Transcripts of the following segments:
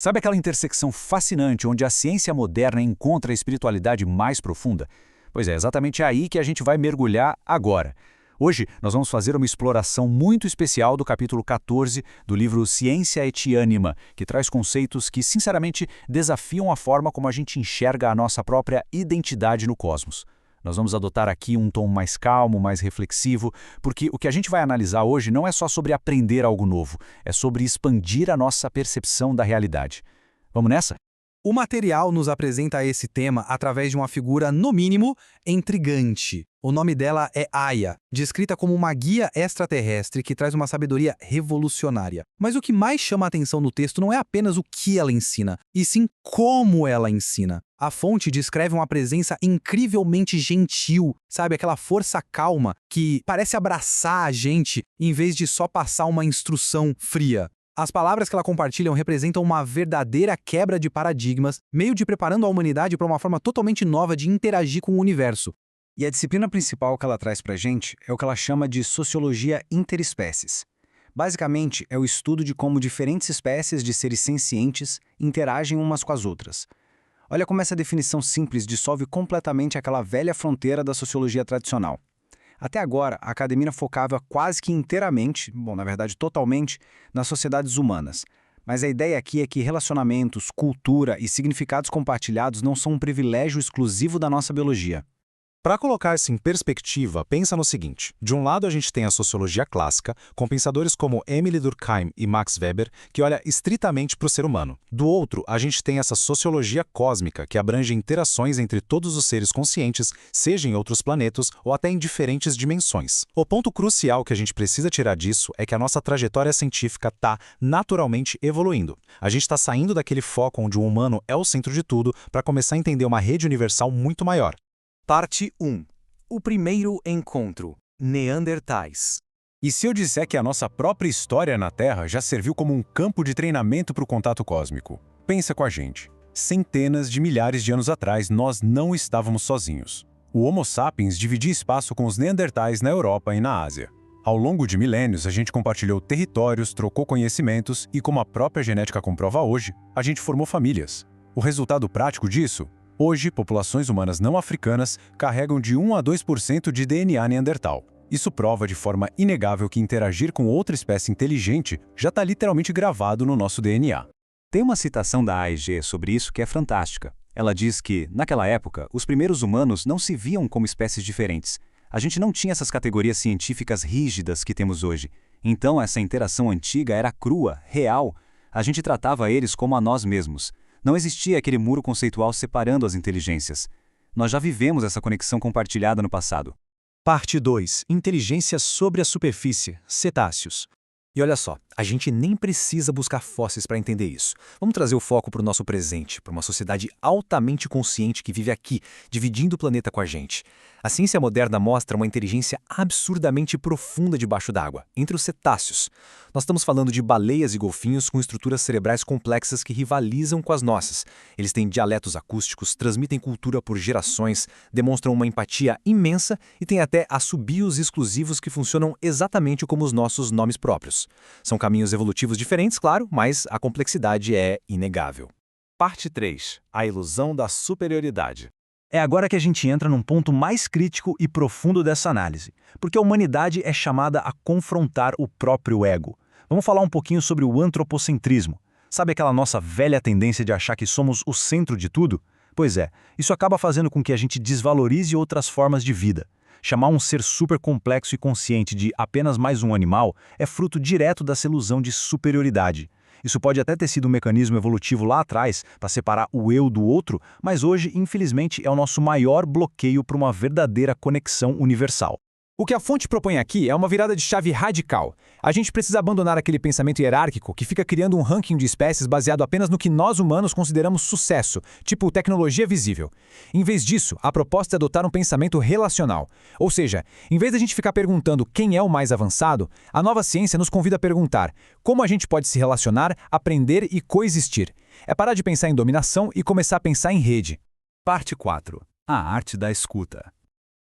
Sabe aquela intersecção fascinante onde a ciência moderna encontra a espiritualidade mais profunda? Pois é, exatamente aí que a gente vai mergulhar agora. Hoje, nós vamos fazer uma exploração muito especial do capítulo 14 do livro Ciência et Anima, que traz conceitos que, sinceramente, desafiam a forma como a gente enxerga a nossa própria identidade no cosmos. Nós vamos adotar aqui um tom mais calmo, mais reflexivo, porque o que a gente vai analisar hoje não é só sobre aprender algo novo, é sobre expandir a nossa percepção da realidade. Vamos nessa? O material nos apresenta esse tema através de uma figura, no mínimo, intrigante. O nome dela é Aya, descrita como uma guia extraterrestre que traz uma sabedoria revolucionária. Mas o que mais chama a atenção no texto não é apenas o que ela ensina, e sim como ela ensina. A fonte descreve uma presença incrivelmente gentil, sabe? Aquela força calma que parece abraçar a gente em vez de só passar uma instrução fria. As palavras que ela compartilha representam uma verdadeira quebra de paradigmas, meio de preparando a humanidade para uma forma totalmente nova de interagir com o universo. E a disciplina principal que ela traz pra gente é o que ela chama de sociologia interespécies. Basicamente, é o estudo de como diferentes espécies de seres sencientes interagem umas com as outras. Olha como essa definição simples dissolve completamente aquela velha fronteira da sociologia tradicional. Até agora, a academia focava quase que inteiramente, na verdade totalmente, nas sociedades humanas. Mas a ideia aqui é que relacionamentos, cultura e significados compartilhados não são um privilégio exclusivo da nossa biologia. Para colocar isso em perspectiva, pensa no seguinte. De um lado a gente tem a sociologia clássica, com pensadores como Emile Durkheim e Max Weber, que olha estritamente para o ser humano. Do outro, a gente tem essa sociologia cósmica, que abrange interações entre todos os seres conscientes, seja em outros planetas ou até em diferentes dimensões. O ponto crucial que a gente precisa tirar disso é que a nossa trajetória científica está naturalmente evoluindo. A gente está saindo daquele foco onde o humano é o centro de tudo para começar a entender uma rede universal muito maior. Parte 1. O primeiro encontro. Neandertais. E se eu disser que a nossa própria história na Terra já serviu como um campo de treinamento para o contato cósmico? Pensa com a gente. Centenas de milhares de anos atrás, nós não estávamos sozinhos. O Homo sapiens dividia espaço com os Neandertais na Europa e na Ásia. Ao longo de milênios, a gente compartilhou territórios, trocou conhecimentos e, como a própria genética comprova hoje, a gente formou famílias. O resultado prático disso? Hoje, populações humanas não africanas carregam de 1 a 2% de DNA neandertal. Isso prova de forma inegável que interagir com outra espécie inteligente já está literalmente gravado no nosso DNA. Tem uma citação da AEG sobre isso que é fantástica. Ela diz que, naquela época, os primeiros humanos não se viam como espécies diferentes. A gente não tinha essas categorias científicas rígidas que temos hoje. Então, essa interação antiga era crua, real. A gente tratava eles como a nós mesmos. Não existia aquele muro conceitual separando as inteligências. Nós já vivemos essa conexão compartilhada no passado. Parte 2. Inteligência sobre a superfície. Cetáceos. E olha só, a gente nem precisa buscar fósseis para entender isso. Vamos trazer o foco para o nosso presente, para uma sociedade altamente consciente que vive aqui, dividindo o planeta com a gente. A ciência moderna mostra uma inteligência absurdamente profunda debaixo d'água, entre os cetáceos. Nós estamos falando de baleias e golfinhos com estruturas cerebrais complexas que rivalizam com as nossas. Eles têm dialetos acústicos, transmitem cultura por gerações, demonstram uma empatia imensa e têm até assobios exclusivos que funcionam exatamente como os nossos nomes próprios. São caminhos evolutivos diferentes, claro, mas a complexidade é inegável. Parte 3. A ilusão da superioridade. É agora que a gente entra num ponto mais crítico e profundo dessa análise, porque a humanidade é chamada a confrontar o próprio ego. Vamos falar um pouquinho sobre o antropocentrismo. Sabe aquela nossa velha tendência de achar que somos o centro de tudo? Pois é, isso acaba fazendo com que a gente desvalorize outras formas de vida. Chamar um ser super complexo e consciente de apenas mais um animal é fruto direto dessa ilusão de superioridade. Isso pode até ter sido um mecanismo evolutivo lá atrás para separar o eu do outro, mas hoje, infelizmente, é o nosso maior bloqueio para uma verdadeira conexão universal. O que a fonte propõe aqui é uma virada de chave radical. A gente precisa abandonar aquele pensamento hierárquico que fica criando um ranking de espécies baseado apenas no que nós humanos consideramos sucesso, tipo tecnologia visível. Em vez disso, a proposta é adotar um pensamento relacional. Ou seja, em vez de a gente ficar perguntando quem é o mais avançado, a nova ciência nos convida a perguntar como a gente pode se relacionar, aprender e coexistir. É parar de pensar em dominação e começar a pensar em rede. Parte 4. A arte da escuta.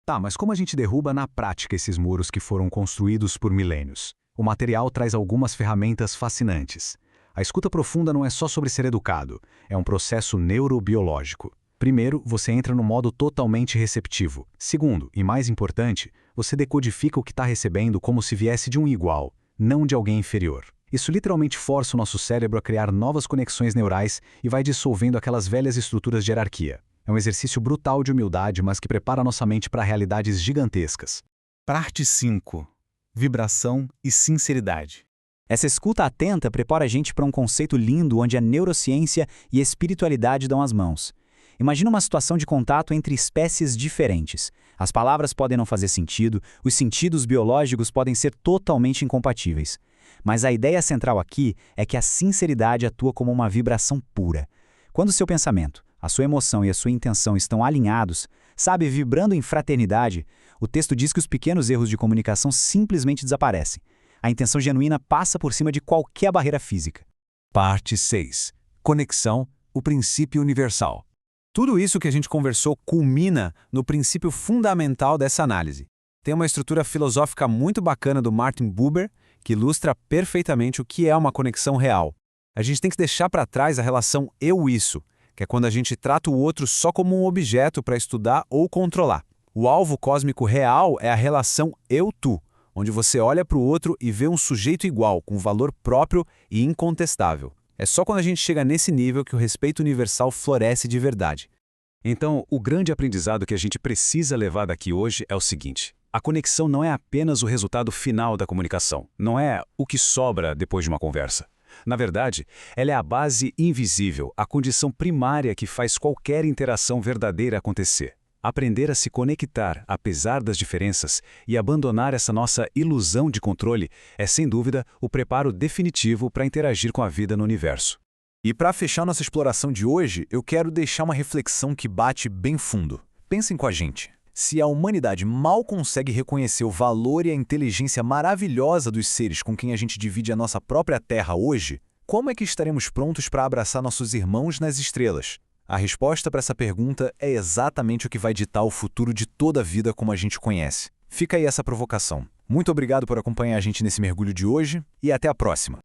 Tá, mas como a gente derruba na prática esses muros que foram construídos por milênios? O material traz algumas ferramentas fascinantes. A escuta profunda não é só sobre ser educado, é um processo neurobiológico. Primeiro, você entra no modo totalmente receptivo. Segundo, e mais importante, você decodifica o que está recebendo como se viesse de um igual, não de alguém inferior. Isso literalmente força o nosso cérebro a criar novas conexões neurais e vai dissolvendo aquelas velhas estruturas de hierarquia. É um exercício brutal de humildade, mas que prepara nossa mente para realidades gigantescas. Parte 5. Vibração e sinceridade. Essa escuta atenta prepara a gente para um conceito lindo onde a neurociência e a espiritualidade dão as mãos. Imagina uma situação de contato entre espécies diferentes. As palavras podem não fazer sentido, os sentidos biológicos podem ser totalmente incompatíveis. Mas a ideia central aqui é que a sinceridade atua como uma vibração pura. Quando o seu pensamento, a sua emoção e a sua intenção estão alinhados, sabe, vibrando em fraternidade, o texto diz que os pequenos erros de comunicação simplesmente desaparecem. A intenção genuína passa por cima de qualquer barreira física. Parte 6. Conexão, o princípio universal. Tudo isso que a gente conversou culmina no princípio fundamental dessa análise. Tem uma estrutura filosófica muito bacana do Martin Buber, que ilustra perfeitamente o que é uma conexão real. A gente tem que deixar para trás a relação eu-isso, que é quando a gente trata o outro só como um objeto para estudar ou controlar. O alvo cósmico real é a relação eu-tu, onde você olha para o outro e vê um sujeito igual, com valor próprio e incontestável. É só quando a gente chega nesse nível que o respeito universal floresce de verdade. Então, o grande aprendizado que a gente precisa levar daqui hoje é o seguinte: a conexão não é apenas o resultado final da comunicação, não é o que sobra depois de uma conversa. Na verdade, ela é a base invisível, a condição primária que faz qualquer interação verdadeira acontecer. Aprender a se conectar, apesar das diferenças, e abandonar essa nossa ilusão de controle é, sem dúvida, o preparo definitivo para interagir com a vida no universo. E para fechar nossa exploração de hoje, eu quero deixar uma reflexão que bate bem fundo. Pensem com a gente. Se a humanidade mal consegue reconhecer o valor e a inteligência maravilhosa dos seres com quem a gente divide a nossa própria Terra hoje, como é que estaremos prontos para abraçar nossos irmãos nas estrelas? A resposta para essa pergunta é exatamente o que vai ditar o futuro de toda a vida como a gente conhece. Fica aí essa provocação. Muito obrigado por acompanhar a gente nesse mergulho de hoje e até a próxima.